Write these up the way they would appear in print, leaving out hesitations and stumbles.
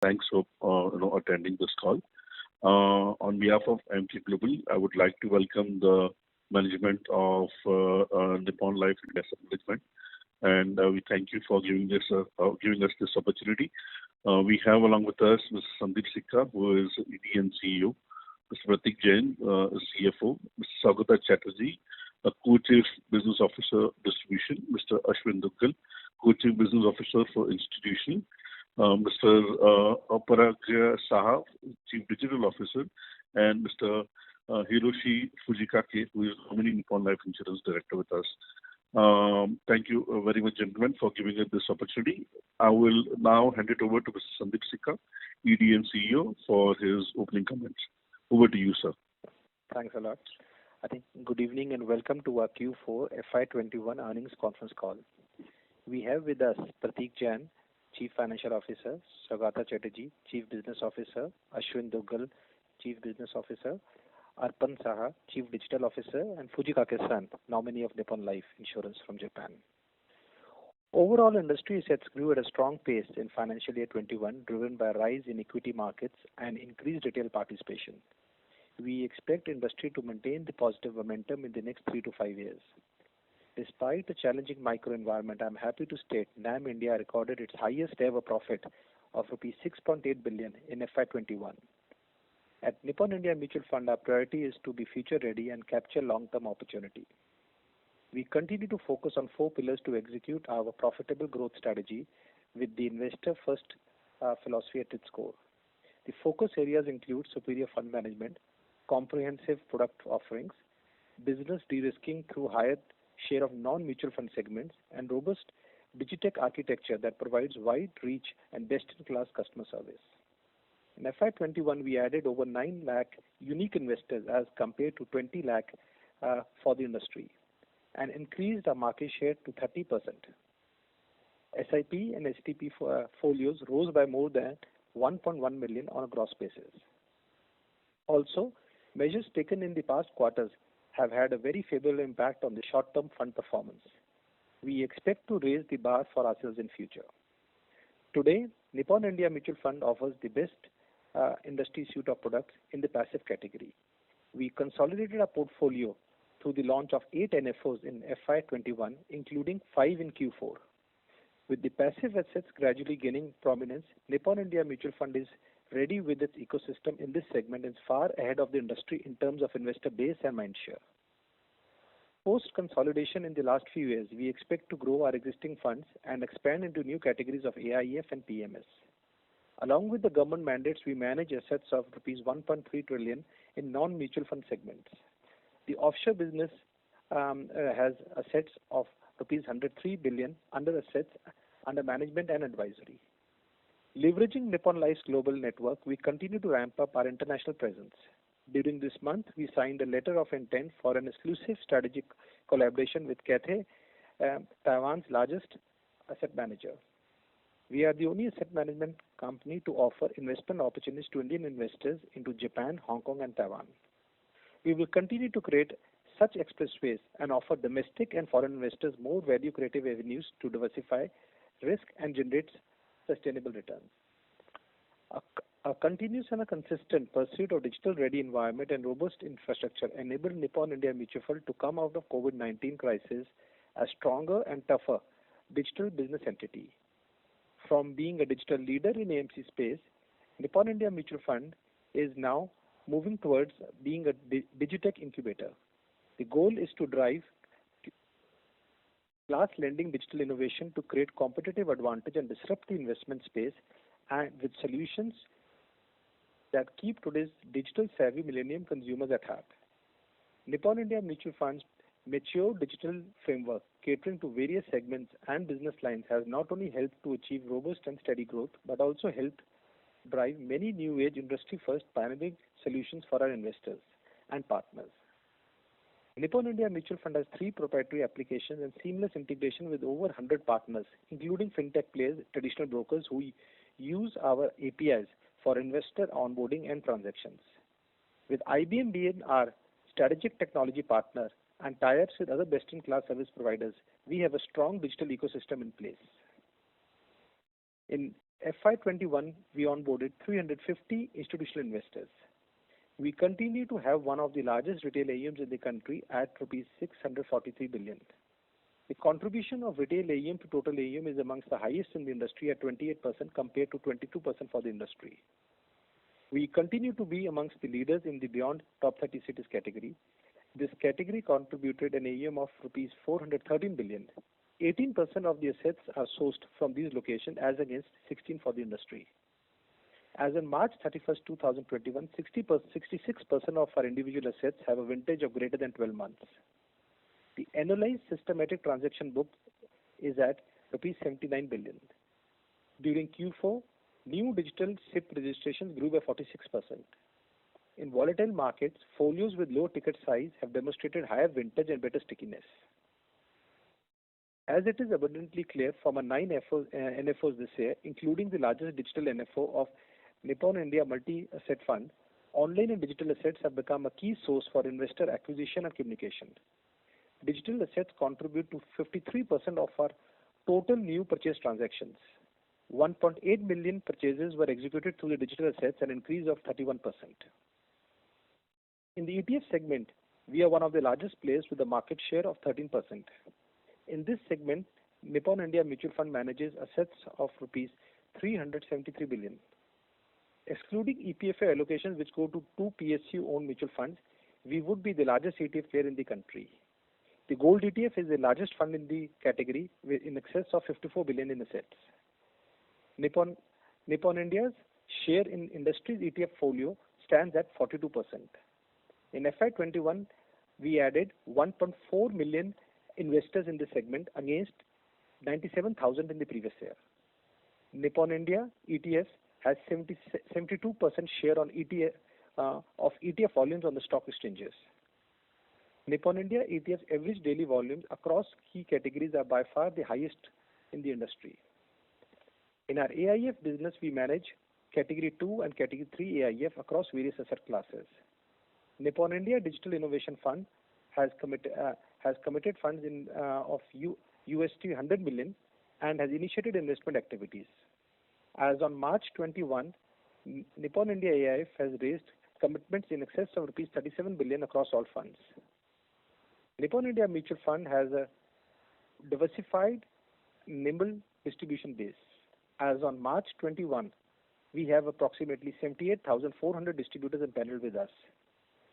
Thanks for attending this call. On behalf of MT Global, I would like to welcome the management of Nippon Life Asset Management, and we thank you for giving us this opportunity. We have along with us Mr. Sandeep Sikka, who is ED and CEO, Mr. Pratik Jain, CFO, Mr. Saugata Chatterjee, Co-Chief Business Officer Distribution, Mr. Ashwin Duggal, Co-Chief Business Officer for Institutional, Mr. Aparagya Saha, Chief Digital Officer, and Mr. Hiroshi Fujikake, who is nominee Nippon Life Insurance Director with us. Thank you very much, gentlemen, for giving us this opportunity. I will now hand it over to Mr. Sandeep Sikka, ED and CEO, for his opening comments. Over to you, sir. Thanks a lot. I think good evening and welcome to our Q4 FY21 earnings conference call. We have with us Pratik Jain, Chief Financial Officer, Saugata Chatterjee, Chief Business Officer, Ashwin Duggal, Chief Business Officer, Arpan Saha, Chief Digital Officer, and Fujikake-san, nominee of Nippon Life Insurance from Japan. Overall, industry assets grew at a strong pace in financial year 21, driven by a rise in equity markets and increased retail participation. We expect industry to maintain the positive momentum in the next 3 to 5 years. Despite a challenging micro environment, I am happy to state NAM India recorded its highest ever profit of Rs 6.8 billion in FY21. At Nippon India Mutual Fund, our priority is to be future ready and capture long-term opportunity. We continue to focus on 4 pillars to execute our profitable growth strategy with the investor first philosophy at its core. The focus areas include superior fund management, comprehensive product offerings, business de-risking through higher share of non-mutual fund segments, and robust digitech architecture that provides wide reach and best-in-class customer service. In FY21, we added over 9 lakh unique investors as compared to 20 lakh for the industry and increased our market share to 30%. SIP and STP folios rose by more than 1.1 million on a gross basis. Also, measures taken in the past quarters have had a very favorable impact on the short-term fund performance. We expect to raise the bar for ourselves in future. Today, Nippon India Mutual Fund offers the best industry suite of products in the passive category. We consolidated our portfolio through the launch of 8 NFOs in FY21, including 5 in Q4. With the passive assets gradually gaining prominence, Nippon India Mutual Fund is ready with its ecosystem in this segment and is far ahead of the industry in terms of investor base and mind share. Post-consolidation in the last few years, we expect to grow our existing funds and expand into new categories of AIF and PMS. Along with the government mandates, we manage assets of Rs 1.3 trillion in non-mutual fund segments. The offshore business has assets of Rs 103 billion under assets under management and advisory. Leveraging Nippon Life's global network, we continue to ramp up our international presence. During this month, we signed a letter of intent for an exclusive strategic collaboration with Cathay, Taiwan's largest asset manager. We are the only asset management company to offer investment opportunities to Indian investors into Japan, Hong Kong, and Taiwan. We will continue to create such expressways and offer domestic and foreign investors more value-creative avenues to diversify risk and generate sustainable returns. A continuous and a consistent pursuit of digital-ready environment and robust infrastructure enabled Nippon India Mutual Fund to come out of COVID-19 crisis a stronger and tougher digital business entity. From being a digital leader in AMC space, Nippon India Mutual Fund is now moving towards being a digitech incubator. The goal is to drive class lending digital innovation to create competitive advantage and disrupt the investment space and with solutions that keep today's digital savvy millennium consumers at heart. Nippon India Mutual Fund's mature digital framework catering to various segments and business lines has not only helped to achieve robust and steady growth but also helped drive many new age industry first pioneering solutions for our investors and partners. Nippon India Mutual Fund has 3 proprietary applications and seamless integration with over 100 partners, including fintech players, traditional brokers who use our APIs for investor onboarding and transactions. With IBM being our strategic technology partner and tie-ups with other best-in-class service providers, we have a strong digital ecosystem in place. In FY21, we onboarded 350 institutional investors. We continue to have one of the largest retail AUMs in the country at rupees 643 billion. The contribution of retail AUM to total AUM is amongst the highest in the industry at 28% compared to 22% for the industry. We continue to be amongst the leaders in the beyond top 30 cities category. This category contributed an AUM of rupees 413 billion. 18% of the assets are sourced from these locations as against 16% for the industry. As on March 31st, 2021, 66% of our individual assets have a vintage of greater than 12 months. The annualized systematic transaction book is at rupees 79 billion. During Q4, new digital SIP registrations grew by 46%. In volatile markets, folios with low ticket size have demonstrated higher vintage and better stickiness. As it is abundantly clear from our 9 NFOs this year, including the largest digital NFO of Nippon India Multi-Asset Fund, online and digital assets have become a key source for investor acquisition and communication. Digital assets contribute to 53% of our total new purchase transactions. 1.8 million purchases were executed through the digital assets, an increase of 31%. In the ETF segment, we are one of the largest players with a market share of 13%. In this segment, Nippon India Mutual Fund manages assets of rupees 373 billion. Excluding EPFA allocations which go to 2 PSU-owned mutual funds, we would be the largest ETF player in the country. The Gold ETF is the largest fund in the category with in excess of 54 billion in assets. Nippon India's share in industry's ETF folio stands at 42%. In FY21, we added 1.4 million investors in this segment against 97,000 in the previous year. Nippon India ETF has 72% share on of ETF volumes on the stock exchanges. Nippon India ETF's average daily volumes across key categories are by far the highest in the industry. In our AIF business, we manage Category 2 and Category 3 AIF across various asset classes. Nippon India Digital Innovation Fund has committed funds of USD 100 million and has initiated investment activities. As on March 21, Nippon India AIF has raised commitments in excess of rupees 37 billion across all funds. Nippon India Mutual Fund has a diversified, nimble distribution base. As on March 21, we have approximately 78,400 distributors in panel with us.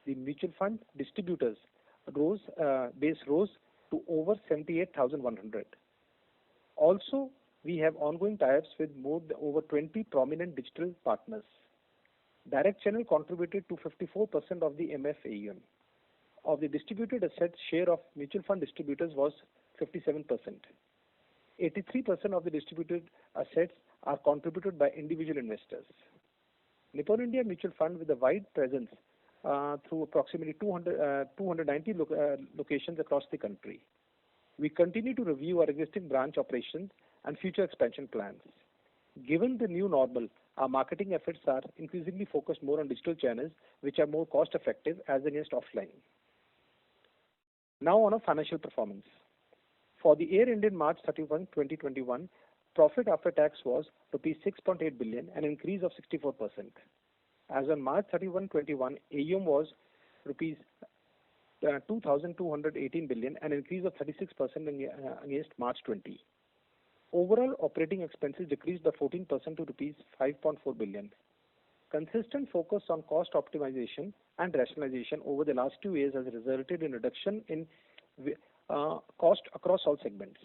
The mutual fund distributors base rose to over 78,100. Also, we have ongoing tie-ups with over 20 prominent digital partners. Direct channel contributed to 54% of the MF AUM. Of the distributed assets, share of mutual fund distributors was 57%. 83% of the distributed assets are contributed by individual investors. Nippon India Mutual Fund with a wide presence through approximately 290 locations across the country. We continue to review our existing branch operations and future expansion plans. Given the new normal, our marketing efforts are increasingly focused more on digital channels, which are more cost effective as against offline. Now on our financial performance. For the year ended March 31, 2021, profit after tax was rupees 6.8 billion, an increase of 64%. As on March 31, 2021, AUM was rupees 2,218 billion, an increase of 36% against March 20. Overall operating expenses decreased by 14% to rupees 5.4 billion. Consistent focus on cost optimization and rationalization over the last 2 years has resulted in reduction in cost across all segments.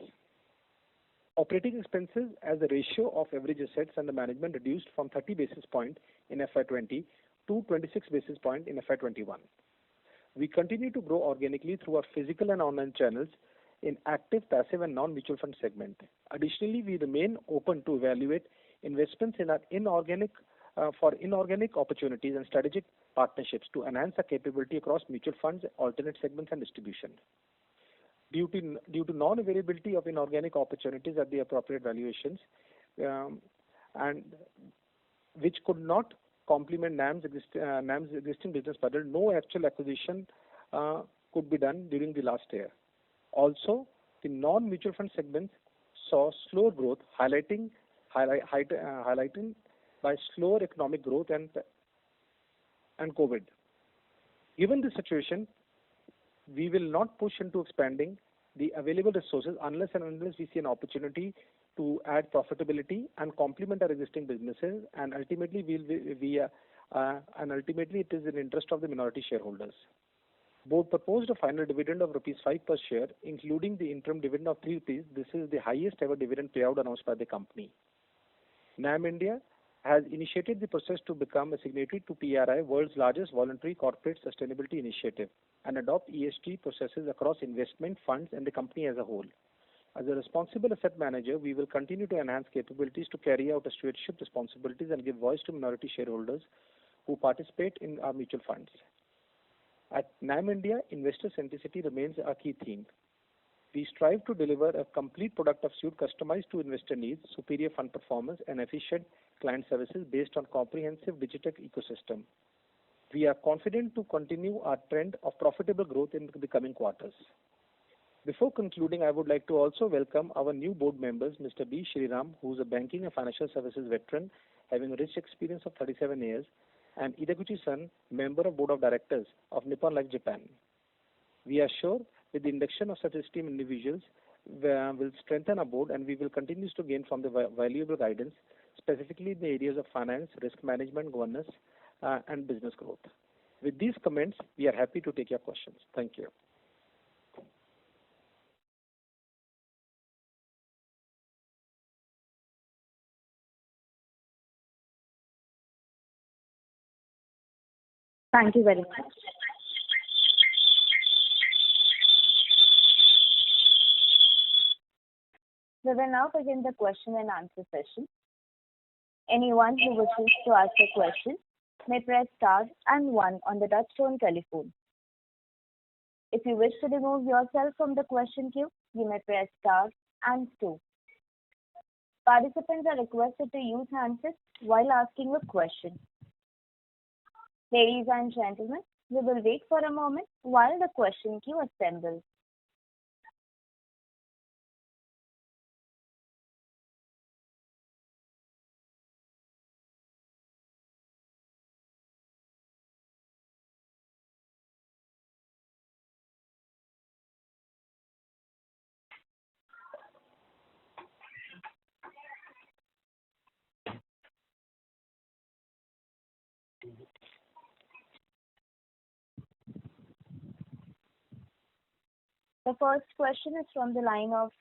Operating expenses as a ratio of average assets under management reduced from 30 basis points in FY20 to 26 basis points in FY21. We continue to grow organically through our physical and online channels in active, passive and non-mutual fund segment. Additionally, we remain open to evaluate investments in our inorganic opportunities and strategic partnerships to enhance our capability across mutual funds, alternate segments and distribution. Due to non-availability of inorganic opportunities at the appropriate valuations, and which could not complement NAM's existing business model, no actual acquisition could be done during the last year. Also, the non-mutual fund segments saw slow growth, highlighting highlighted by slower economic growth and COVID. Given this situation, we will not push into expanding the available resources unless we see an opportunity to add profitability and complement our existing businesses, and ultimately it is in interest of the minority shareholders. Board proposed a final dividend of rupees 5 per share, including the interim dividend of 3 rupees. This is the highest ever dividend payout announced by the company. NAM India has initiated the process to become a signatory to PRI, world's largest voluntary corporate sustainability initiative, and adopt ESG processes across investment funds and the company as a whole. As a responsible asset manager, we will continue to enhance capabilities to carry out stewardship responsibilities and give voice to minority shareholders who participate in our mutual funds. At NAM India, investor centricity remains a key theme. We strive to deliver a complete product of suite customized to investor needs, superior fund performance, and efficient client services based on comprehensive digital ecosystem. We are confident to continue our trend of profitable growth in the coming quarters. Before concluding, I would like to also welcome our new board members, Mr. B. Shriram, who is a banking and financial services veteran, having a rich experience of 37 years, and Ideguchi-san, member of Board of Directors of Nippon Life Japan. We are sure with the induction of such esteemed individuals will strengthen our board, and we will continue to gain from the valuable guidance, specifically in the areas of finance, risk management, governance, and business growth. With these comments, we are happy to take your questions. Thank you. Thank you very much. We will now begin the question and answer session. Anyone who wishes to ask a question may press star and 1 on the touchtone telephone. If you wish to remove yourself from the question queue, you may press star and 2. Participants are requested to use handsets while asking a question. Ladies and gentlemen, we will wait for a moment while the question queue assembles. The first question is from the line of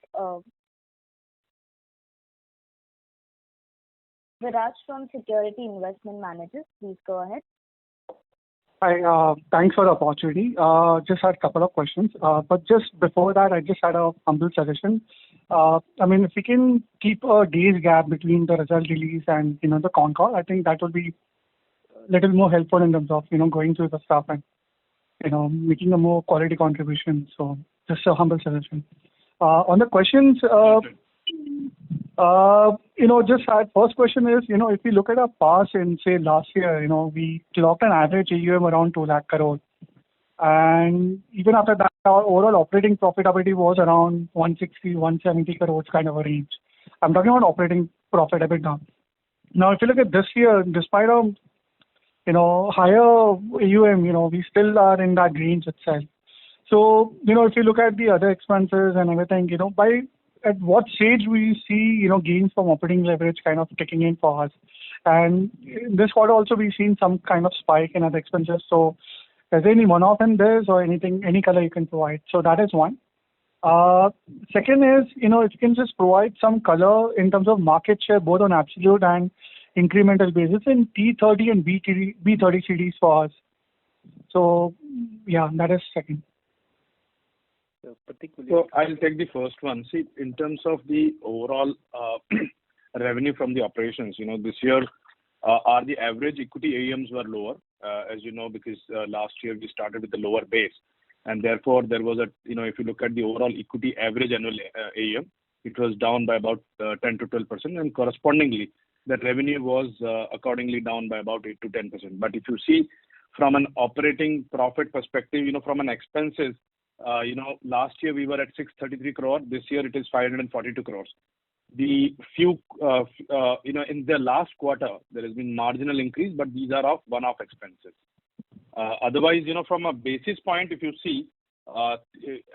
Viraj from Security Investment Managers. Please go ahead. Hi, thanks for the opportunity. Just had a couple of questions. But just before that, I just had a humble suggestion. If we can keep a day's gap between the result release and, the con call, I think that would be a little more helpful in terms of, going through the stuff and, making a more quality contribution. So just a humble suggestion. On the questions, just our first question is, if we look at our past in, say, last year, we clocked an average AUM around 2 lakh crore. And even after that, our overall operating profitability was around 160, 170 crores kind of a range. I'm talking about operating profit EBITDA. Now, if you look at this year, despite a, higher AUM, we still are in that range itself. So, if you look at the other expenses and everything, at what stage we see, gains from operating leverage kind of kicking in for us? And in this quarter also, we've seen some kind of spike in other expenses. So is there any one-off in this or anything, any color you can provide? So that is one. Second is, if you can just provide some color in terms of market share, both on absolute and incremental basis in T30 and B30 cities for us. So, yeah, that is second. So I'll take the first one. See, in terms of the overall revenue from the operations, this year, the average equity AUMs were lower, as you know, because last year we started with the lower base. And therefore, there was if you look at the overall equity average annual AUM, it was down by about 10 to 12%. And correspondingly, that revenue was accordingly down by about 8 to 10%. But if you see from an operating profit perspective, from an expenses, last year we were at 633 crore. This year it is 542 crores. the in the last quarter, there has been marginal increase, but these are of one-off expenses. Otherwise, from a basis point, if you see,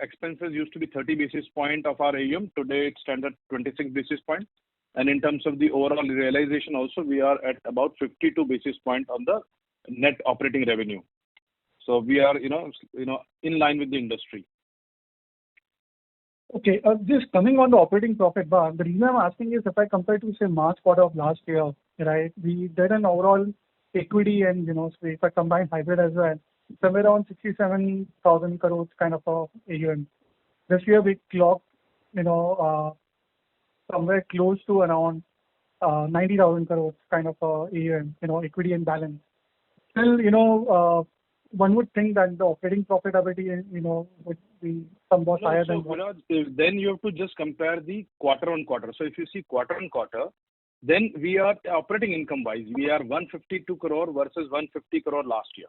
expenses used to be 30 basis point of our AUM. Today, it stands at 26 basis point. And in terms of the overall realization also, we are at about 52 basis point on the net operating revenue. So we are, in line with the industry. Okay, just coming on the operating profit bar, the reason I'm asking is if I compare to, say, March quarter of last year, right, we did an overall equity and, say if I combine hybrid as well, somewhere around 67,000 crores kind of AUM. This year we clocked, somewhere close to around 90,000 crores kind of AUM, equity and balance. Still, one would think that the operating profitability, would be somewhat higher than what. Then you have to just compare the quarter on quarter. So if you see quarter on quarter, then we are operating income wise, we are 152 crore versus 150 crore last year.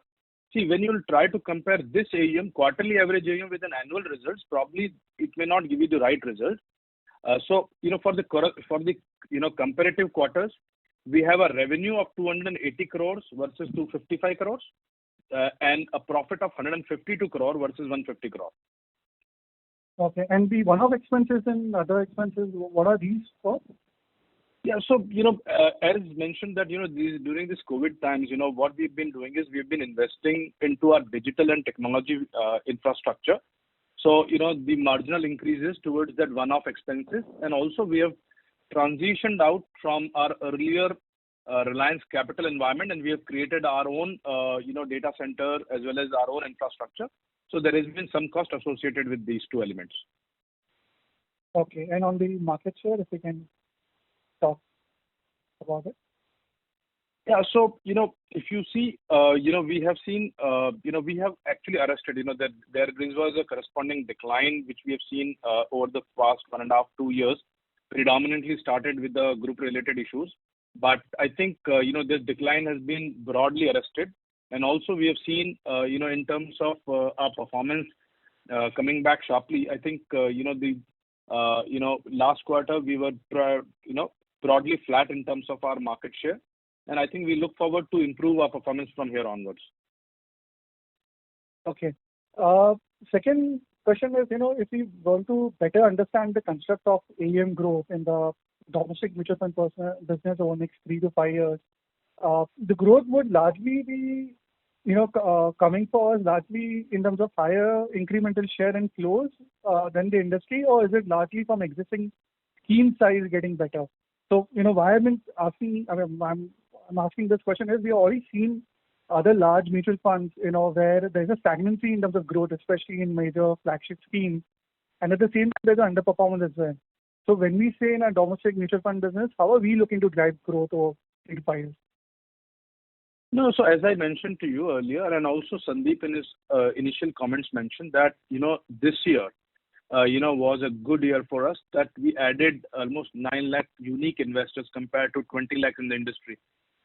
See, when you will try to compare this AUM, quarterly average AUM with an annual results, probably it may not give you the right result. So, for the comparative quarters, we have a revenue of 280 crores versus 255 crores. And a profit of 152 crore versus 150 crore. Okay, and the one-off expenses and other expenses, what are these for? Yeah, so as mentioned that during this COVID times, what we've been doing is we've been investing into our digital and technology infrastructure. So the marginal increases towards that one-off expenses, and also we have transitioned out from our earlier Reliance Capital environment, and we have created our own, data center as well as our own infrastructure. So there has been some cost associated with these two elements. Okay, and on the market share, if you can talk about it. Yeah, so if you see, we have seen, we have actually arrested, that there was a corresponding decline which we have seen over the past 1.5, 2 years, predominantly started with the group-related issues. But I think, this decline has been broadly arrested. And also we have seen, in terms of our performance coming back sharply, I think, last quarter we were, broadly flat in terms of our market share. And I think we look forward to improve our performance from here onwards. Okay. Second question is, if we want to better understand the construct of AUM growth in the domestic mutual fund business over the next 3 to 5 years, the growth would largely be, coming for us largely in terms of higher incremental share and flows than the industry, or is it largely from existing scheme size getting better? So, why I've been asking, I'm asking this question is we have already seen other large mutual funds, where there's a stagnancy in terms of growth, especially in major flagship schemes, and at the same time there's an underperformance as well. So when we say in our domestic mutual fund business, how are we looking to drive growth over 3 to 5 years? No, so as I mentioned to you earlier, and also Sandeep in his initial comments mentioned that, this year, was a good year for us, that we added almost 9 lakh unique investors compared to 20 lakh in the industry,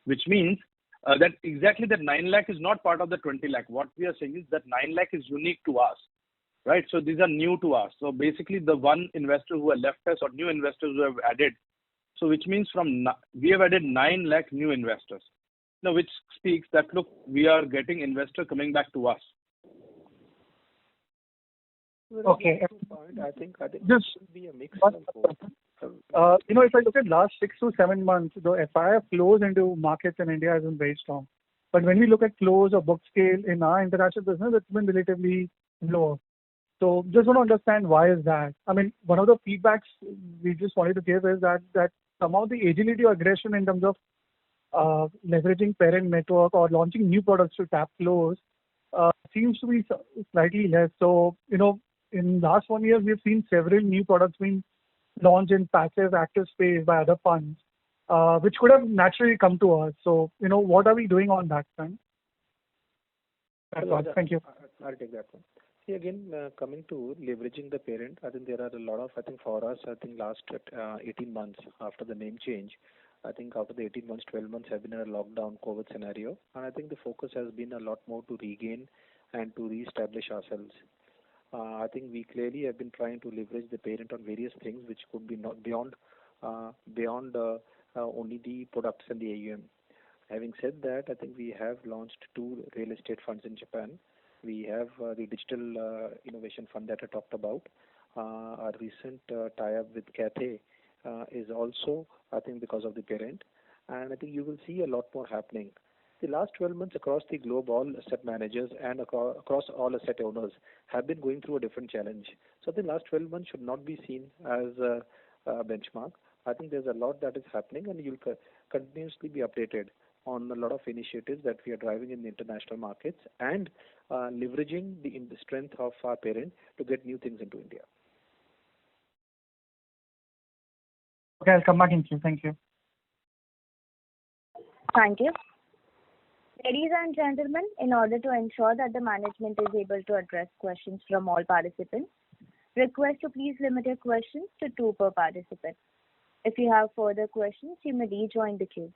which means that exactly that 9 lakh is not part of the 20 lakh. What we are saying is that 9 lakh is unique to us, right? So these are new to us. So basically the one investor who have left us or new investors who have added, so which means we have added 9 lakh new investors. Now, which speaks that, look, we are getting investor coming back to us. Okay. I think Just it will be a mix of both. If I look at last 6 to 7 months, the FII flows into markets in India has been very strong. But when we look at flows or book scale in our international business, it's been relatively lower. So just want to understand why is that? I mean, one of the feedbacks we just wanted to give is that some of the agility or aggression in terms of leveraging parent network or launching new products to tap flows seems to be slightly less. So, in last 1 year, we've seen several new products being launched in passive active space by other funds, which could have naturally come to us. So, what are we doing on that front? That's all. Thank you. I'll take that one. See, again, coming to leveraging the parent, I think there are a lot of, for us, last 18 months after the name change, after the 18 months, 12 months have been in a lockdown COVID scenario. And I think the focus has been a lot more to regain and to re-establish ourselves. I think we clearly have been trying to leverage the parent on various things which could be not beyond beyond only the products and the AUM. Having said that, I think we have launched two real estate funds in Japan. We have the digital innovation fund that I talked about. Our recent tie-up with Cathay is also, I think, because of the parent. And I think you will see a lot more happening. The last 12 months across the globe, all asset managers and across all asset owners have been going through a different challenge. So the last 12 months should not be seen as a benchmark. I think there's a lot that is happening, and you'll continuously be updated on a lot of initiatives that we are driving in the international markets and leveraging the strength of our parent to get new things into India. Okay, I'll come back in queue. Thank you. Thank you. Ladies and gentlemen, in order to ensure that the management is able to address questions from all participants, request to please limit your questions to 2 per participant. If you have further questions, you may rejoin the queue.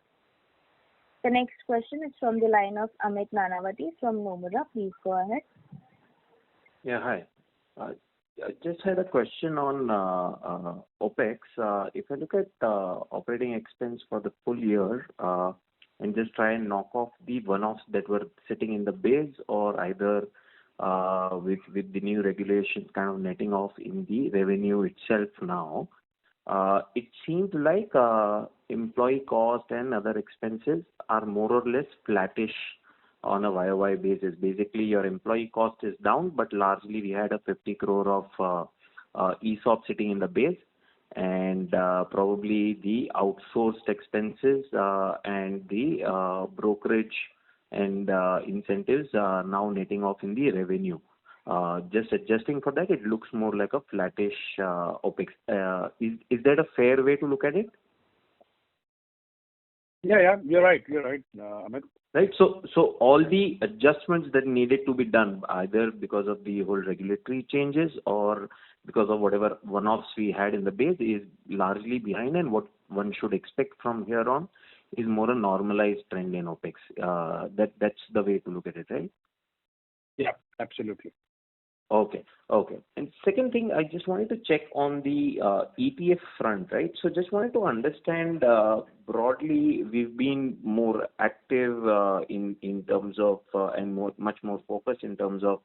The next question is from the line of Amit Nanavati from Nomura. Please go ahead. Yeah, hi. I just had a question on OPEX. If I look at operating expense for the full year and just try and knock off the one-offs that were sitting in the base or either with the new regulations kind of netting off in the revenue itself now, it seems like employee cost and other expenses are more or less flattish on a YOY basis. Basically, your employee cost is down, but largely we had a 50 crore of ESOP sitting in the base, and probably the outsourced expenses and the brokerage and incentives are now netting off in the revenue. Just adjusting for that, it looks more like a flattish OPEX. Is that a fair way to look at it? Yeah, you're right, Amit. Right. So all the adjustments that needed to be done, either because of the whole regulatory changes or because of whatever one-offs we had in the base, is largely behind, and what one should expect from here on is more a normalized trend in OPEX. That's the way to look at it, right? Yeah, absolutely. Okay. And second thing, I just wanted to check on the ETF front, right? So just wanted to understand broadly, we've been more active in terms of and much more focused in terms of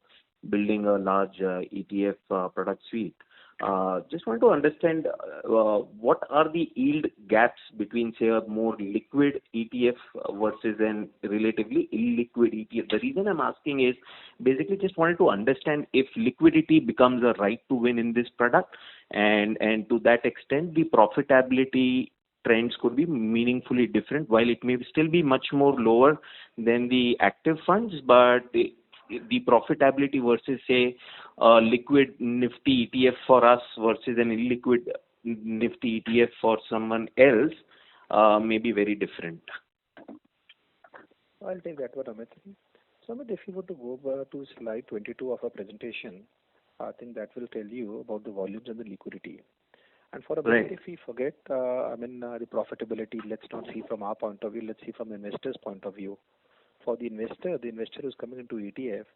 building a large ETF product suite. Just want to understand what are the yield gaps between, say, a more liquid ETF versus an relatively illiquid ETF. The reason I'm asking is basically just wanted to understand if liquidity becomes a right to win in this product, and to that extent the profitability trends could be meaningfully different, while it may still be much more lower than the active funds, but the profitability versus, say, a liquid Nifty ETF for us versus an illiquid Nifty ETF for someone else may be very different. I'll take that one, Amit. So, Amit, if you were to go to slide 22 of our presentation, I think that will tell you about the volumes and the liquidity. And for a minute, Right. if we forget, the profitability, let's not see from our point of view, let's see from the investor's point of view. For the investor who's coming into ETF,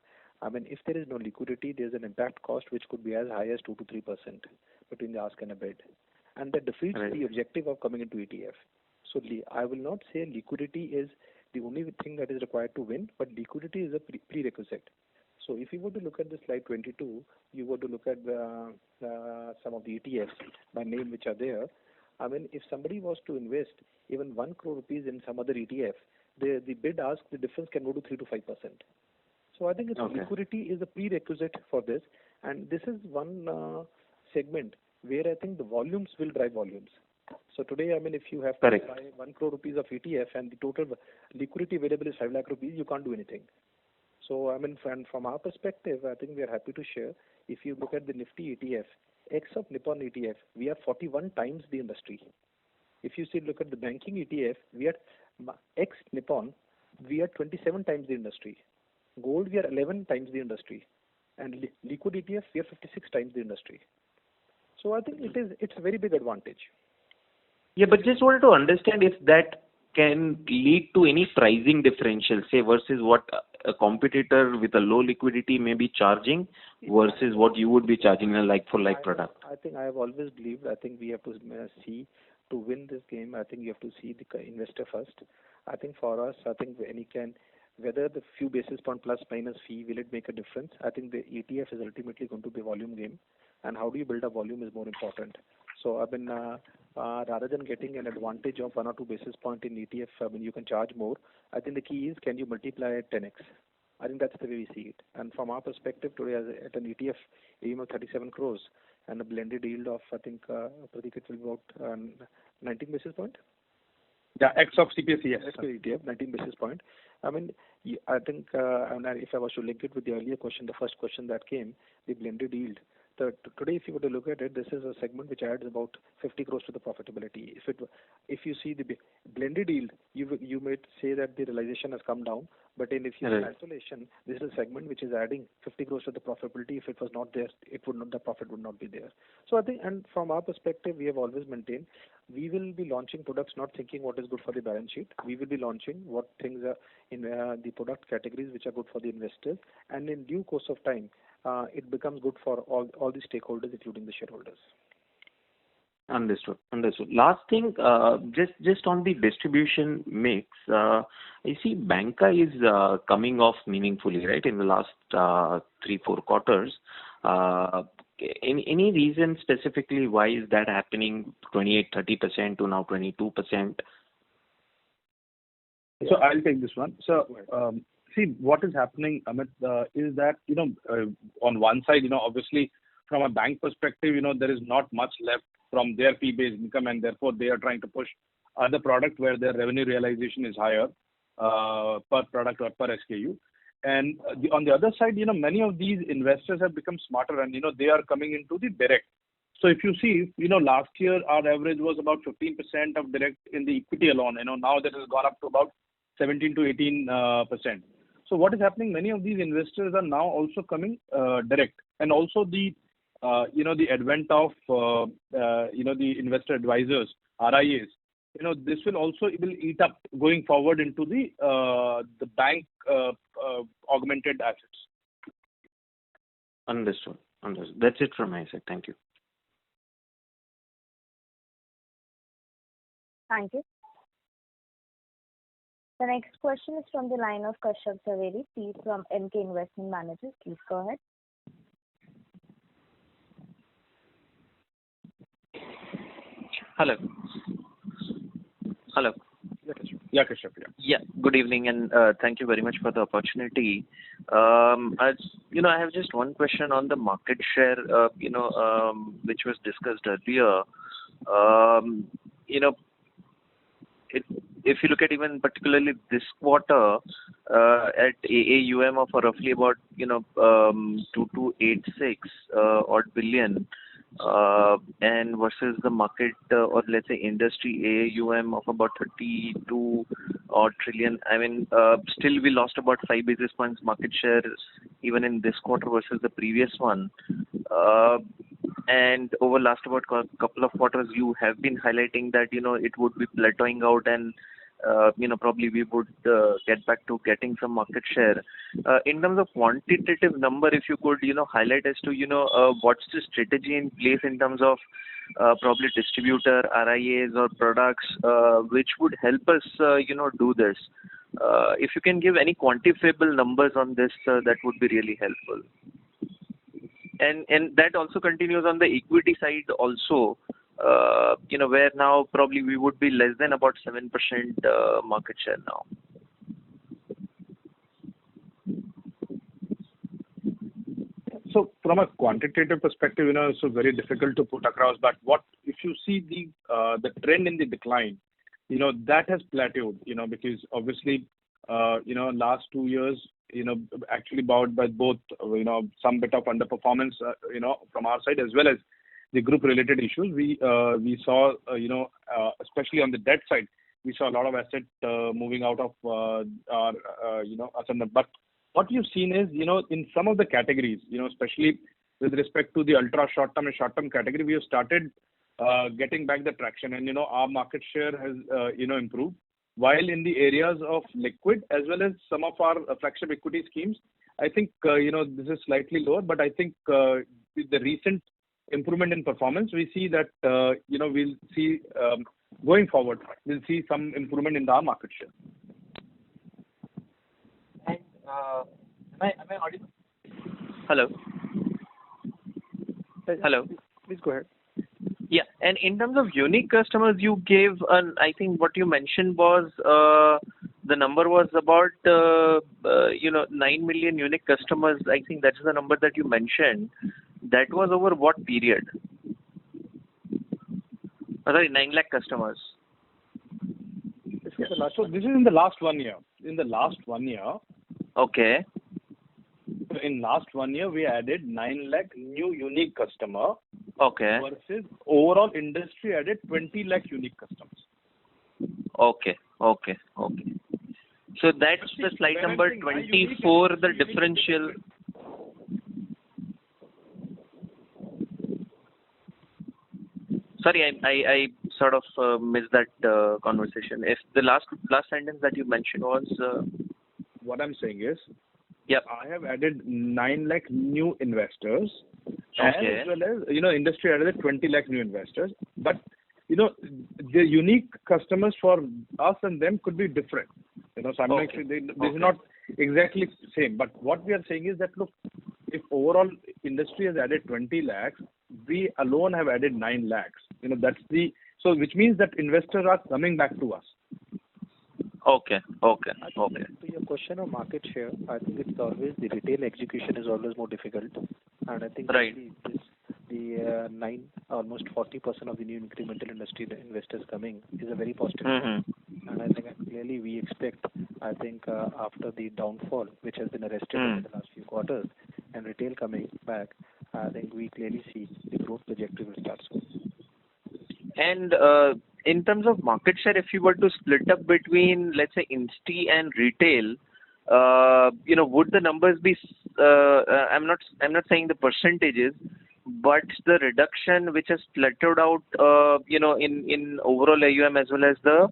if there is no liquidity, there's an impact cost which could be as high as 2 to 3% between the ask and a bid. And that defeats Right. the objective of coming into ETF. So I will not say liquidity is the only thing that is required to win, but liquidity is a prerequisite. So if you were to look at the slide 22, you were to look at some of the ETFs by name which are there. If somebody was to invest even 1 crore rupees in some other ETF, the bid ask, the difference can go to 3 to 5%. So I think liquidity is a prerequisite for this, and this is one segment where I think the volumes will drive volumes. So today, if you have to buy 1 crore rupees of ETF and the total liquidity available is 5 lakh rupees, you can't do anything. So from our perspective, I think we are happy to share. If you look at the Nifty ETF, X of Nippon ETF, we are 41 times the industry. If you look at the banking ETF, we are X Nippon, we are 27 times the industry. Gold, we are 11 times the industry. And liquid ETF, we are 56 times the industry. So I think it's a very big advantage. Yeah, but just wanted to understand if that can lead to any pricing differential, say, versus what a competitor with a low liquidity may be charging versus what you would be charging in a like-for-like product. I think I have always believed, I think we have to see to win this game, I think you have to see the investor first. I think for us, I think whether the few basis point plus minus fee, will it make a difference? I think the ETF is ultimately going to be a volume game, and how do you build a volume is more important. So I've been rather than getting an advantage of 1 or 2 basis point in ETF, I mean you can charge more. I think the key is can you multiply it 10x. I think that's the way we see it. And from our perspective today, at an ETF AUM of 37 crores and a blended yield of I think Pradeep, it will be about 19 basis point. Yeah, X of CPC, yes. ETF, 19 basis point. I mean, I think, and if I was to link it with the earlier question, the first question that came, the blended yield. Today, if you were to look at it, this is a segment which adds about 50 crores to the profitability. If you see the blended yield, you might say that the realization has come down, but if you see in isolation, this is a segment which is adding 50 crores to the profitability. If it was not there, the profit would not be there. So I think, and from our perspective, we have always maintained we will be launching products not thinking what is good for the balance sheet. We will be launching what things are in the product categories which are good for the investors, and in due course of time, it becomes good for all the stakeholders, including the shareholders. Understood. Last thing, just on the distribution mix, you see banca is coming off meaningfully, right, in the last 3-4 quarters. Any reason specifically why is that happening, 28-30% to now 22%? So I'll take this one. So see, what is happening, Amit, is that, on one side, obviously from a bank perspective, there is not much left from their fee-based income, and therefore they are trying to push other product where their revenue realization is higher per product or per SKU. And on the other side, many of these investors have become smarter, and they are coming into the direct. So if you see, last year our average was about 15% of direct in the equity alone. Now that has gone up to about 17 to 18%. So what is happening? Many of these investors are now also coming direct, and also the advent of the investor advisors, RIAs. This will eat up going forward into the bank augmented assets. Understood. That's it from my side. Thank you. Thank you. The next question is from the line of Kashyap Javeri. Please from MK Investment Managers. Please go ahead. Hello. Yeah, Kashyap. Yeah. Good evening, and thank you very much for the opportunity. I have just one question on the market share, which was discussed earlier. If you look at even particularly this quarter, at AAUM of roughly about 2286 odd billion, and versus the market or let's say industry AAUM of about 32 odd trillion. I mean, still we lost about 5 basis points market share even in this quarter versus the previous one. And over last about couple of quarters, you have been highlighting that it would be plateauing out, and probably we would get back to getting some market share. In terms of quantitative number, if you could highlight as to what's the strategy in place in terms of probably distributor, RIAs or products which would help us do this. If you can give any quantifiable numbers on this, that would be really helpful. And that also continues on the equity side also, where now probably we would be less than about 7% market share now. So from a quantitative perspective, it's so very difficult to put across. But if you see the trend in the decline, that has plateaued. Because obviously, last 2 years, actually bowed by both, some bit of underperformance, from our side as well as the group related issues. We saw, especially on the debt side, we saw a lot of asset moving out of our, asset. But what you've seen is, in some of the categories, especially with respect to the ultra short term and short term category, we have started getting back the traction, and our market share has improved. While in the areas of liquid as well as some of our flagship equity schemes, I think this is slightly lower, but I think with the recent improvement in performance, we see that we'll see going forward, we'll see some improvement in our market share. And am I audible? Hello. Hello. Please go ahead. Yeah, and in terms of unique customers, you gave I think what you mentioned was the number was about 9 million unique customers. I think that's the number that you mentioned. That was over what period? Sorry, 9 lakh customers. So this is in the last 1 year. Okay. In last 1 year, we added 9 lakh new unique customer. Okay. Versus overall industry added 20 lakh unique customers. Okay. So that's the slide number 24, the differential. Sorry, I sort of missed that conversation. If the last sentence that you mentioned was... What I'm saying is, yep. I have added 9 lakh new investors. Okay. As well as, industry added 20 lakh new investors. But, the unique customers for us and them could be different. Simultaneously, this is not exactly the same. But what we are saying is that, look, if overall industry has added 20 lakhs, we alone have added 9 lakhs. Which means that investors are coming back to us. Okay. To your question of market share, I think it's always the retail execution is always more difficult, and I think right. Almost 40% of the new incremental industry investors coming is a very positive. Mm-hmm. And I think clearly we expect, after the downfall which has been arrested in the last few quarters and retail coming back, I think we clearly see the growth trajectory will start soon. And in terms of market share, if you were to split up between, let's say, Insti and retail, would the numbers be? I'm not saying the percentages, but the reduction which has plateaued out, in overall AUM as well as the,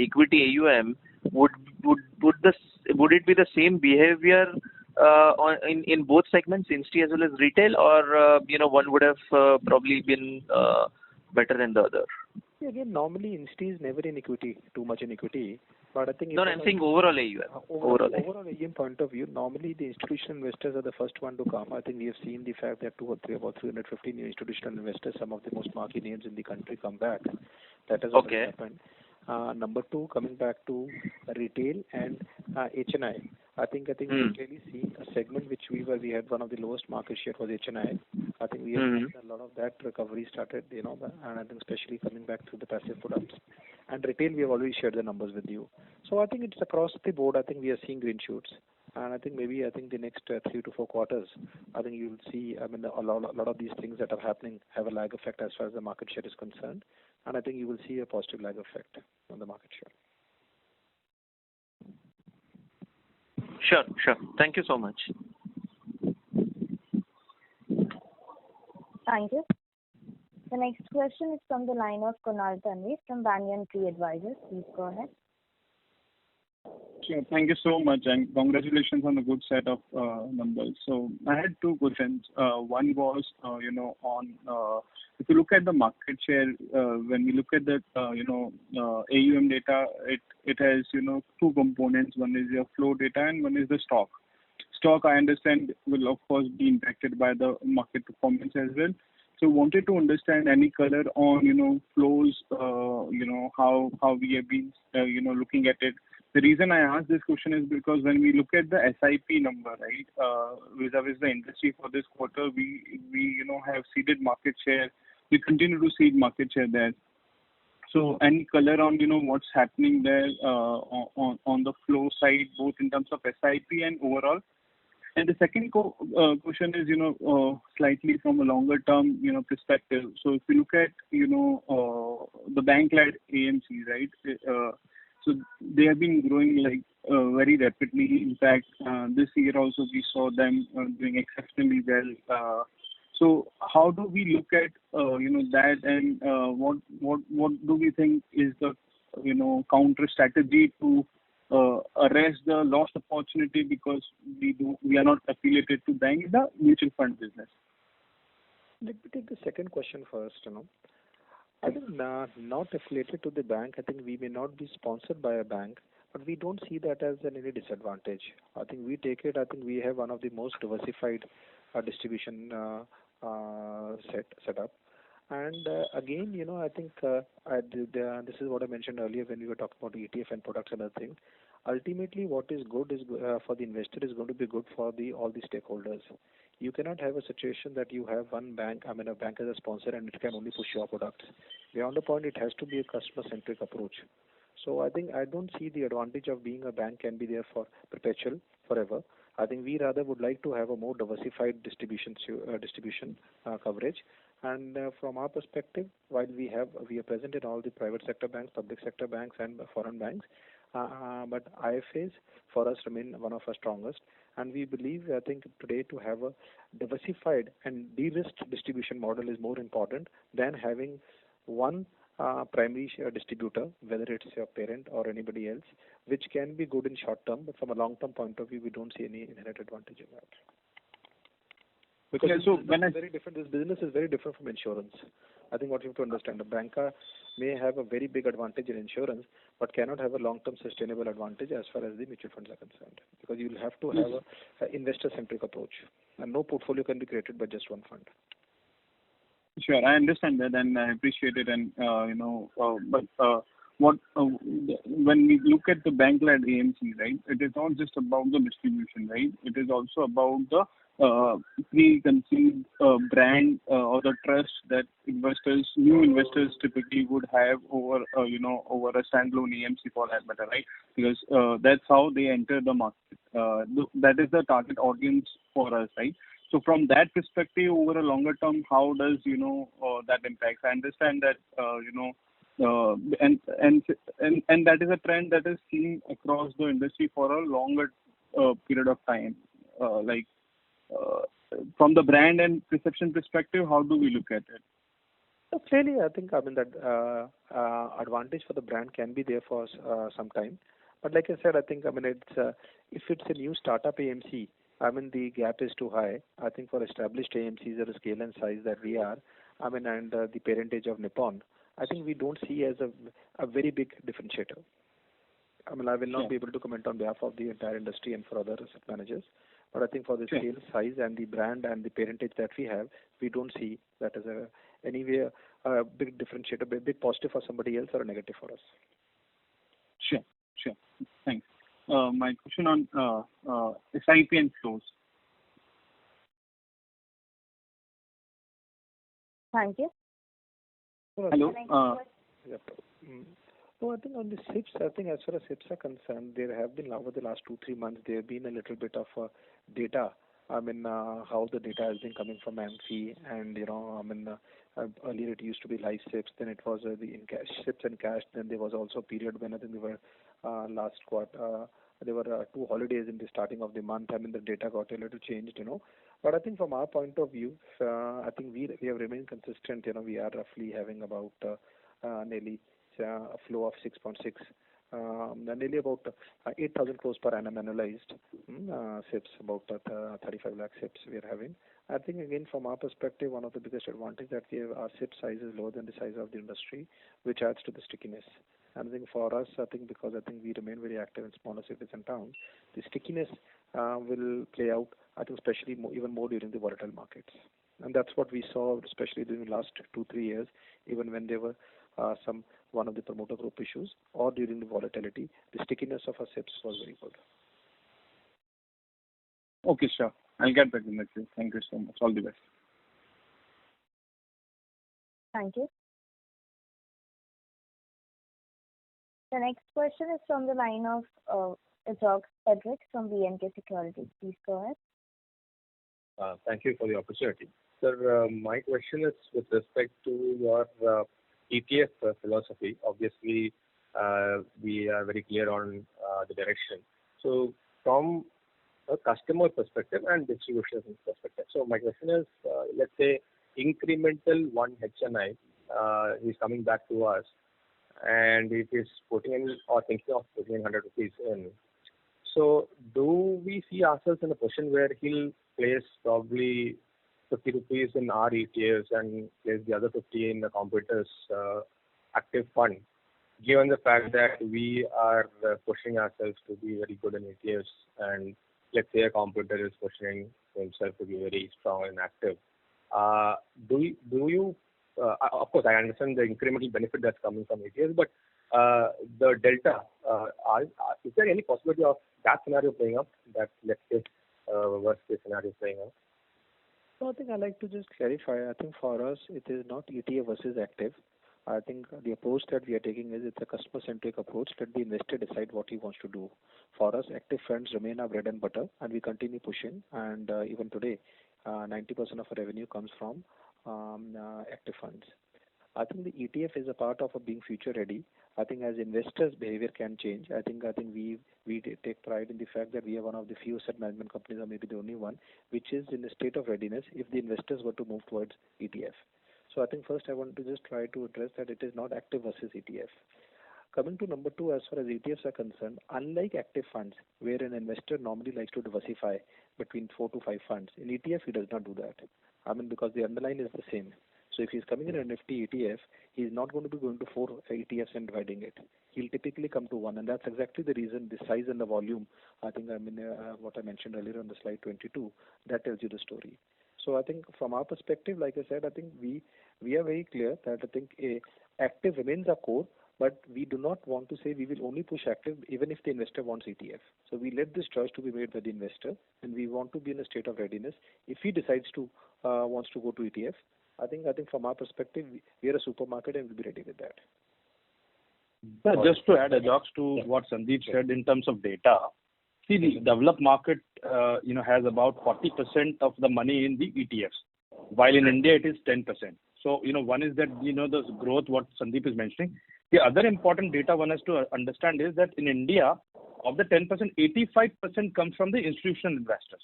equity AUM, would it be the same behavior in both segments, Insti as well as retail, or one would have probably been better than the other? Again, normally Insti is never in equity, too much in equity. But I think I'm saying overall AUM. Overall AUM point of view, normally the institutional investors are the first one to come. I think we have seen the fact that about 350 new institutional investors, some of the most marquee names in the country, come back. That has already happened. Number two, coming back to retail and HNI. I think we clearly see a segment which we had one of the lowest market share was HNI. I think we have seen a lot of that recovery started, and I think especially coming back through the passive products. And retail, we have already shared the numbers with you. So I think it's across the board. I think we are seeing green shoots. And I think the next 3 to 4 quarters, I think you'll see, a lot of these things that are happening have a lag effect as far as the market share is concerned. And I think you will see a positive lag effect on the market share. Sure. Thank you so much. Thank you. The next question is from the line of Kunal Tanvi from Banyan Tree Advisors. Please go ahead. Sure. Thank you so much, and congratulations on the good set of numbers. So I had 2 questions. One was, on if you look at the market share, when we look at the AUM data, it has 2 components. One is your flow data, and one is the stock. Stock, I understand, will of course be impacted by the market performance as well. So wanted to understand any color on flows, how we have been looking at it. The reason I ask this question is because when we look at the SIP number, right, vis-a-vis the industry for this quarter, we have ceded market share. We continue to cede market share there. So any color on what's happening there on the flow side, both in terms of SIP and overall. And the second question is slightly from a longer term perspective. So if you look at the bank-led AMCs, right? So they have been growing very rapidly. In fact, this year also we saw them doing exceptionally well. So how do we look at that, and what do we think is the counter strategy to arrest the lost opportunity because we are not affiliated to bank, the mutual fund business? Let me take the second question first. I think not affiliated to the bank. I think we may not be sponsored by a bank, but we don't see that as any disadvantage. I think we take it. I think we have one of the most diversified distribution setup. And again, I think this is what I mentioned earlier when we were talking about ETF and products and other things. Ultimately, what is good is for the investor is going to be good for all the stakeholders. You cannot have a situation that you have one bank, I mean a bank as a sponsor, and it can only push your products. Beyond the point, it has to be a customer-centric approach. So I think I don't see the advantage of being a bank can be there for perpetual, forever. I think we rather would like to have a more diversified distribution coverage. And from our perspective, while we are present in all the private sector banks, public sector banks, and foreign banks, but IFAs for us remain one of our strongest. And we believe, I think today to have a diversified and de-risked distribution model is more important than having one primary share distributor, whether it's your parent or anybody else, which can be good in short term, but from a long term point of view, we don't see any inherent advantage in that. Because very different. This business is very different from insurance. I think what you have to understand, a banker may have a very big advantage in insurance, but cannot have a long-term sustainable advantage as far as the mutual funds are concerned. Because you'll have to have an investor-centric approach, and no portfolio can be created by just one fund. Sure, I understand that, and I appreciate it. And when we look at the bank-led AMC, right, it is not just about the distribution, right? It is also about the preconceived brand or the trust that new investors typically would have over a standalone AMC for that matter, right? Because that's how they enter the market. That is the target audience for us, right? So from that perspective, over a longer term, how does that impact? I understand that and that is a trend that is seen across the industry for a longer period of time. From the brand and perception perspective, how do we look at it? So clearly, I think that advantage for the brand can be there for some time. But like I said, I think it's if it's a new startup AMC, the gap is too high. I think for established AMCs at a scale and size that we are, and the parentage of Nippon, I think we don't see as a very big differentiator. I will not be able to comment on behalf of the entire industry and for other asset managers, but I think for the scale, size, and the brand and the parentage that we have, we don't see that as anywhere a big differentiator, a big positive for somebody else or a negative for us. Sure. Thanks. My question on SIP and flows. Thank you. Hello. I think on the SIPs, I think as far as SIPs are concerned, there have been over the last 2-3 months, there have been a little bit of data. How the data has been coming from AMFI, and earlier it used to be live SIPs, then it was the in cash SIPs and cash. Then there was also a period when I think they were last quarter. There were 2 holidays in the starting of the month. The data got a little changed, But I think from our point of view, I think we have remained consistent. We are roughly having about nearly a flow of 6.6, nearly about 8,000 crores per annum annualized SIPs, about 35 lakh SIPs we are having. I think again from our perspective, one of the biggest advantage that we have, our SIP size is lower than the size of the industry, which adds to the stickiness. And I think for us, because we remain very active in smaller cities and towns, the stickiness will play out, I think, especially even more during the volatile markets. And that's what we saw, especially during the last 2-3 years, even when there were one of the promoter group issues or during the volatility, the stickiness of our SIPs was very good. Okay, sure. I'll get back in the queue. Thank you so much. All the best. Thank you. The next question is from the line of Cedric from B&K Securities. Please go ahead. Thank you for the opportunity. Sir, my question is with respect to your ETF philosophy. Obviously, we are very clear on the direction. So from a customer perspective and distribution perspective. So my question is, let's say incremental one HNI is coming back to us and it is putting in or thinking of putting in 100 rupees in. So do we see ourselves in a position where he'll place probably 50 rupees in our ETFs and place the other 50 in the competitor's active fund, given the fact that we are pushing ourselves to be very good in ETFs, and let's say a competitor is pushing himself to be very strong and active, do you of course, I understand the incremental benefit that's coming from ETFs, but the delta, is there any possibility of that scenario playing out, that let's say worst case scenario playing out? So I think I like to just clarify. I think for us, it is not ETF versus active. I think the approach that we are taking is it's a customer-centric approach. Let the investor decide what he wants to do. For us, active funds remain our bread and butter, and we continue pushing. And even today, 90% of our revenue comes from active funds. I think the ETF is a part of being future ready. I think as investors' behavior can change. I think we take pride in the fact that we are one of the few asset management companies, or maybe the only one, which is in a state of readiness if the investors were to move towards ETF. So I think first I want to just try to address that it is not active versus ETF. Coming to number two, as far as ETFs are concerned, unlike active funds, where an investor normally likes to diversify between 4 to 5 funds, in ETF he does not do that. I mean, because the underline is the same. So if he's coming in an Nifty ETF, he's not going to be going to 4 ETFs and dividing it. He'll typically come to one, and that's exactly the reason the size and the volume. I think what I mentioned earlier on the slide 22, that tells you the story. So I think from our perspective, like I said, I think we are very clear that I think active remains our core, but we do not want to say we will only push active even if the investor wants ETF. So we let this choice to be made by the investor, and we want to be in a state of readiness. If he decides to wants to go to ETF, I think from our perspective, we are a supermarket and we'll be ready with that. Yeah, just to add, Ajox, to what Sandeep said in terms of data. See, the developed market, has about 40% of the money in the ETFs, while in India it is 10%. So, one is that, the growth, what Sandeep is mentioning. The other important data one has to understand is that in India, of the 10%, 85% comes from the institutional investors.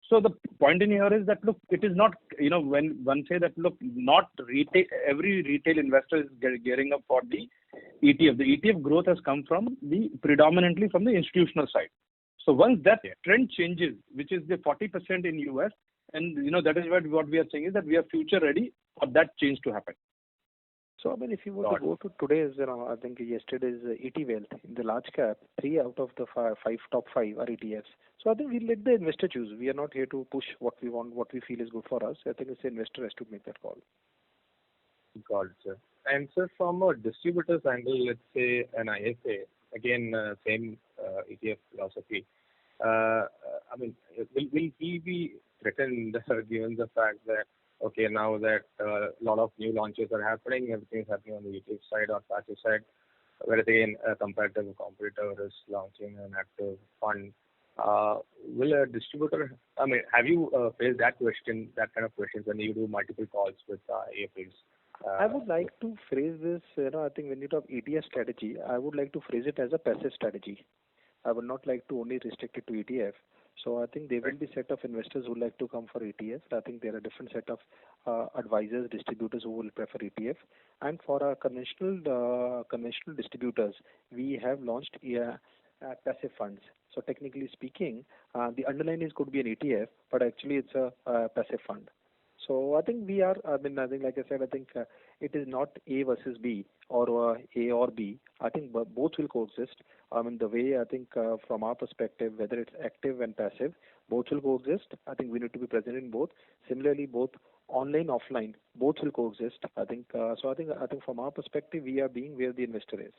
So the point in here is that, look, it is not, when one say that, look, not retail, every retail investor is gearing up for the ETF. The ETF growth has come from predominantly from the institutional side. So once that trend changes, which is the 40% in US, and that is what we are saying is that we are future ready for that change to happen. So I mean, if you were to go to today's, I think yesterday's ET Wealth in the large cap, 3 out of the top 5 are ETFs. So I think we let the investor choose. We are not here to push what we want, what we feel is good for us. I think it's the investor has to make that call. Got it, sir. And sir, from a distributor's angle, let's say an IFA, again, same ETF philosophy. I mean, will he be threatened given the fact that, okay, now that a lot of new launches are happening, everything is happening on the ETF side or passive side, whereas again, a competitor is launching an active fund. Will a distributor, I mean, have you faced that kind of questions when you do multiple calls with AFAs? I would like to phrase this, I think when you talk ETF strategy, I would like to phrase it as a passive strategy. I would not like to only restrict it to ETF. So I think there will be set of investors who like to come for ETF. I think there are different set of advisors, distributors who will prefer ETF. And for our conventional distributors, we have launched passive funds. So technically speaking, the underlying could be an ETF, but actually it's a passive fund. So I think like I said, I think it is not A versus B or A or B. I think both will coexist. I mean, the way I think from our perspective, whether it's active and passive, both will coexist. I think we need to be present in both. Similarly, both online, offline, both will coexist. I think so. I think from our perspective, we are being where the investor is,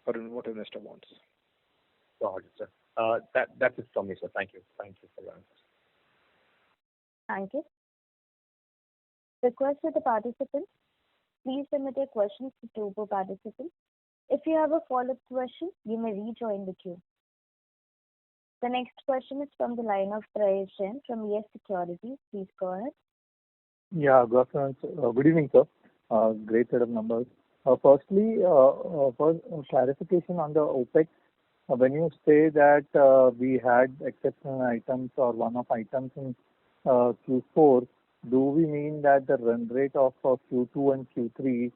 or what investor wants. Got it, sir. That's it from me, sir. Thank you. Thank you for your answers. Thank you. Request to the participants, please limit your questions to 2 per participant. If you have a follow-up question, you may rejoin the queue. The next question is from the line of Prayesh Jain from Yes Securities. Please go ahead. Yeah, good evening, sir. Great set of numbers. Firstly, for clarification on the OPEX, when you say that we had exceptional items or one-off items in Q4, do we mean that the run rate of Q2 and Q3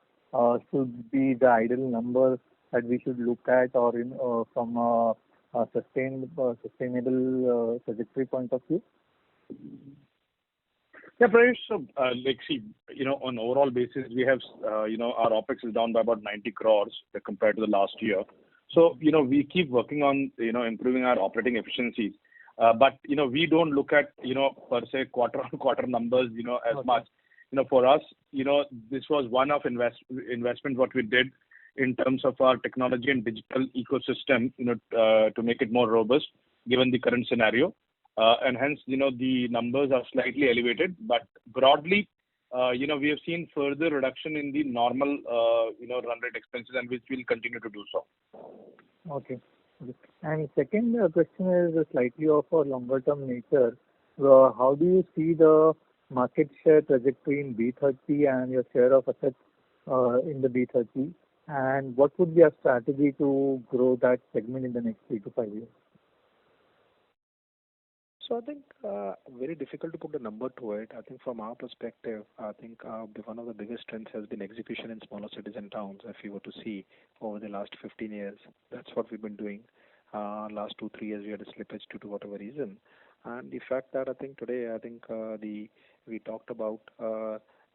should be the ideal number that we should look at, or from a sustainable trajectory point of view? Yeah, Prayesh. So, see, on overall basis, we have, our OpEx is down by about 90 crores compared to the last year. So, we keep working on, improving our operating efficiencies. But, we don't look at, per se, quarter-on-quarter numbers, as much. For us, this was one of investment what we did in terms of our technology and digital ecosystem, to make it more robust given the current scenario. And hence, the numbers are slightly elevated, but broadly, we have seen further reduction in the normal, run rate expenses, and which will continue to do so. Okay. And second question is slightly of a longer term nature. How do you see the market share trajectory in B30 and your share of assets in the B30? And what would be a strategy to grow that segment in the next 3 to 5 years? So I think very difficult to put a number to it. I think from our perspective, I think one of the biggest strengths has been execution in smaller cities and towns. If you were to see over the last 15 years, that's what we've been doing. Last 2-3 years, we had a slippage due to whatever reason. And the fact that I think today, we talked about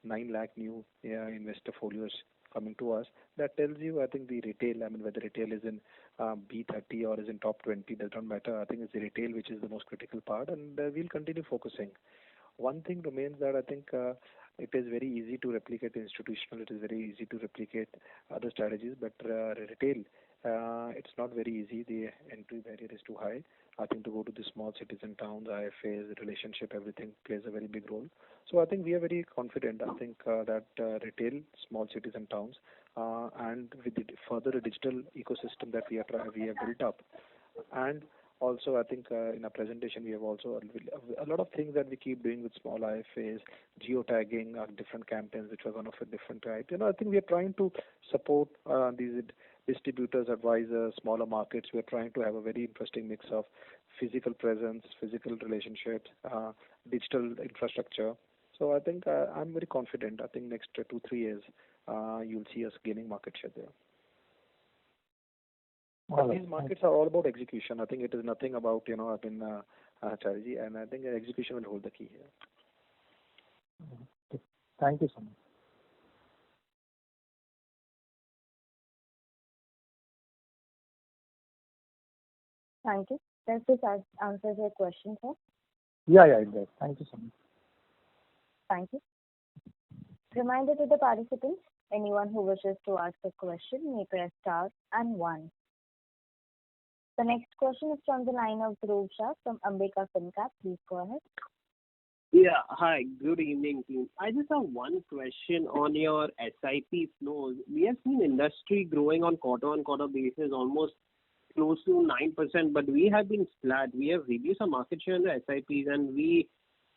9 lakh new investor folios coming to us. That tells you, I think the retail, whether retail is in B30 or is in top 20, does not matter. I think it's the retail which is the most critical part, and we'll continue focusing. One thing remains that I think it is very easy to replicate institutional. It is very easy to replicate other strategies, but retail, it's not very easy. The entry barrier is too high. I think to go to the small cities and towns, IFAs, relationship, everything plays a very big role. So I think we are very confident. I think that retail, small cities and towns, and with the further digital ecosystem that we have built up, and also I think in our presentation we have also a lot of things that we keep doing with small IFAs, geotagging, different campaigns which are one of a different type. I think we are trying to support these distributors, advisors, smaller markets. We are trying to have a very interesting mix of physical presence, physical relationships, digital infrastructure. So I think I'm very confident. I think next 2-3 years you'll see us gaining market share there. But these markets are all about execution. I think it is nothing about strategy, and I think execution will hold the key here. Thank you so much. Thank you. Does this answer your question, sir? Yeah, it does. Thank you so much. Thank you. Reminder to the participants, anyone who wishes to ask a question may press star and 1. The next question is from the line of Dhruv Shah from Ambika Fincap. Please go ahead. Yeah, hi. Good evening, team. I just have one question on your SIP flows. We have seen industry growing on quarter-on-quarter basis almost close to 9%, but we have been flat. We have reduced our market share in the SIPs, and we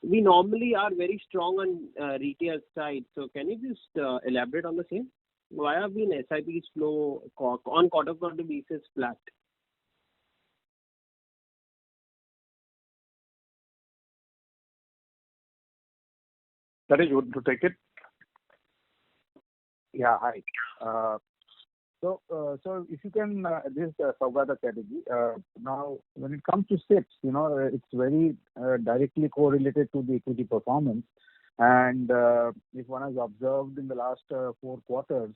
normally are very strong on retail side. So can you just elaborate on the same? Why have been SIPs flow on quarter-on-quarter basis flat? That is, you want to take it? Yeah, hi. So if you can, this is Saugata Chatterjee. Now, when it comes to SIPs, it's very directly correlated to the equity performance. And if one has observed in the last 4 quarters,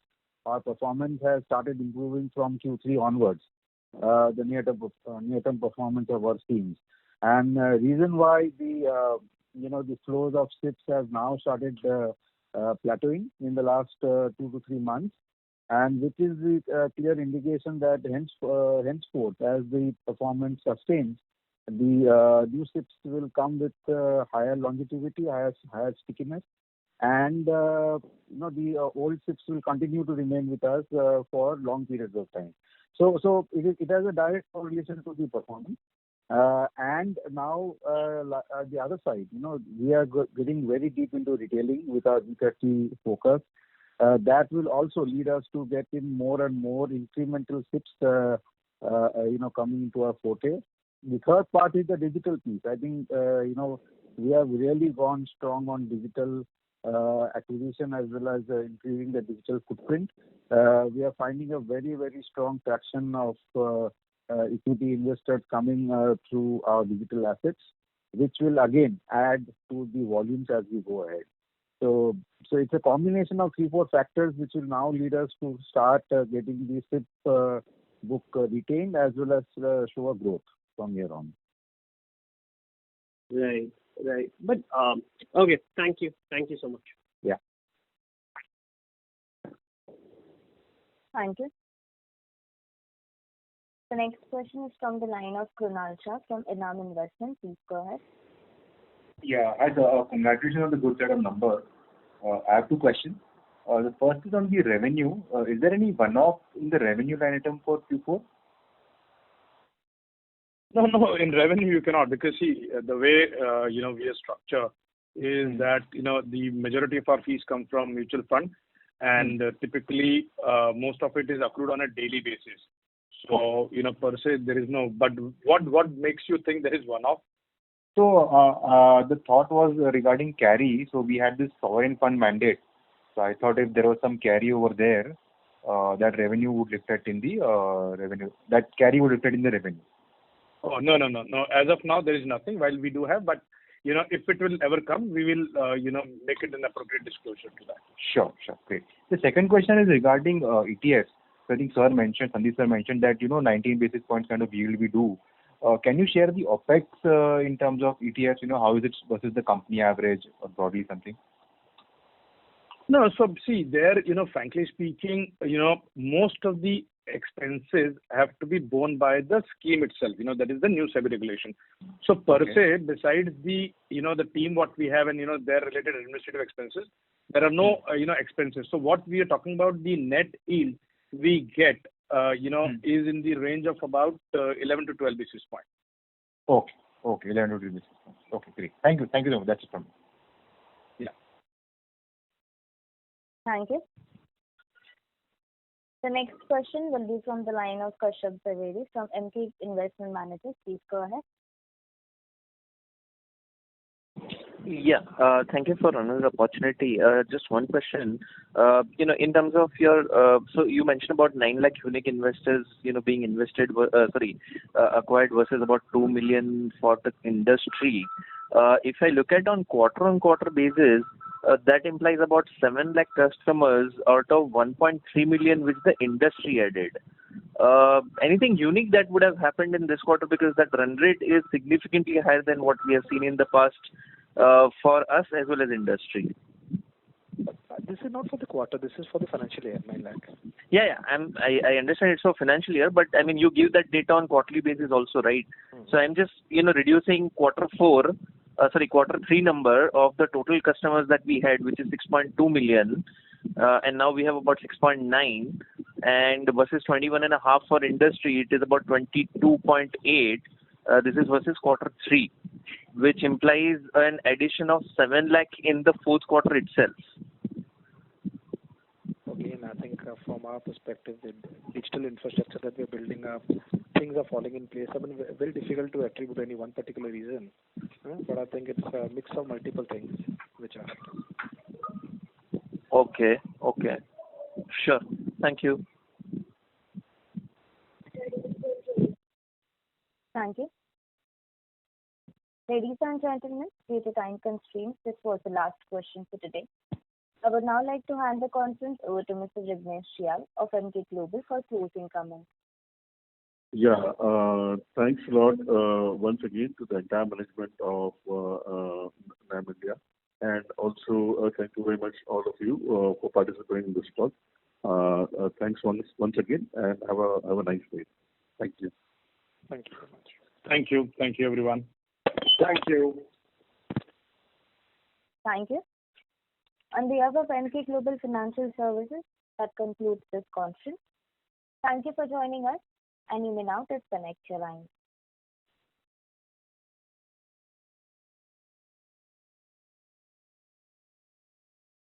our performance has started improving from Q3 onwards. The near-term performance of our schemes. And reason why the flows of SIPs have now started plateauing in the last 2 to 3 months, and which is the clear indication that henceforth, as the performance sustains, the new SIPs will come with higher longevity, higher stickiness, and the old SIPs will continue to remain with us for long periods of time. So it has a direct correlation to the performance. And now the other side, we are getting very deep into retailing with our B30 focus. That will also lead us to get in more and more incremental SIPs, coming into our forte. The third part is the digital piece. I think, we have really gone strong on digital acquisition as well as increasing the digital footprint. We are finding a very, very strong traction of equity investors coming through our digital assets. which will again add to the volumes as we go ahead. So it's a combination of 3, 4 factors which will now lead us to start getting the SIP book retained as well as show a growth from here on. Right, right. But okay, thank you so much. Yeah. Thank you. The next question is from the line of Krunal Shah from Enam Investment. Please go ahead. Yeah, hi sir. Congratulations on the good set of numbers. I have two questions. The first is on the revenue. Is there any one-off in the revenue line item for Q4? No, in revenue you cannot, because see, the way, we are structured is that, the majority of our fees come from mutual fund, and typically, most of it is accrued on a daily basis. So, per se, there is no, but what makes you think there is one-off? So, the thought was regarding carry. So we had this sovereign fund mandate. So I thought if there was some carry over there, that revenue would reflect in the revenue. That carry would reflect in the revenue. Oh, no. As of now, there is nothing. While we do have, but if it will ever come, we will, make it an appropriate disclosure to that. Sure, great. The second question is regarding ETFs. So I think Sandeep sir mentioned that 19 basis points kind of yield we do. Can you share the OPEX in terms of ETFs? How is it versus the company average, or broadly something? No, so see there, frankly speaking, most of the expenses have to be borne by the scheme itself. That is the new SEBI regulation. So per se, besides the, the team what we have and, their related administrative expenses, there are no, expenses. So what we are talking about, the net yield we get, is in the range of about 11 to 12 basis points. Okay, 11 to 12 basis points. Okay, great. Thank you so much. That's it from me. Yeah. Thank you. The next question will be from the line of Kashyap Zaveri from MK Investment Managers. Please go ahead. Yeah, thank you for another opportunity. Just one question. In terms of your, so you mentioned about 9 lakh unique investors, being acquired versus about 2 million for the industry. If I look at on quarter basis, that implies about 7 lakh customers out of 1.3 million which the industry added. Anything unique that would have happened in this quarter, because that run rate is significantly higher than what we have seen in the past for us as well as industry? This is not for the quarter. This is for the financial year, 9 lakh. Yeah. I understand it's for financial year, but I mean, you give that data on quarterly basis also, right? So I'm just, reducing quarter 3 number of the total customers that we had, which is 6.2 million, and now we have about 6.9, and versus 21.5 for industry, it is about 22.8. This is versus quarter 3, which implies an addition of 7 lakh in the fourth quarter itself. Again, I think from our perspective, the digital infrastructure that we're building up, things are falling in place. I mean, very difficult to attribute any one particular reason, but I think it's a mix of multiple things which are happening. Okay. Sure. Thank you. Thank you. Ladies and gentlemen, due to time constraints, this was the last question for today. I would now like to hand the conference over to Mr. Jignesh Shial of Emkay Global for closing comments. Yeah, thanks a lot once again to the entire management of NAM India, and also thank you very much all of you for participating in this call. Thanks once again, and have a nice day. Thank you. Thank you very much. Thank you everyone. Thank you. Thank you. On behalf of Emkay Global Financial Services, that concludes this conference. Thank you for joining us, and you may now disconnect your line.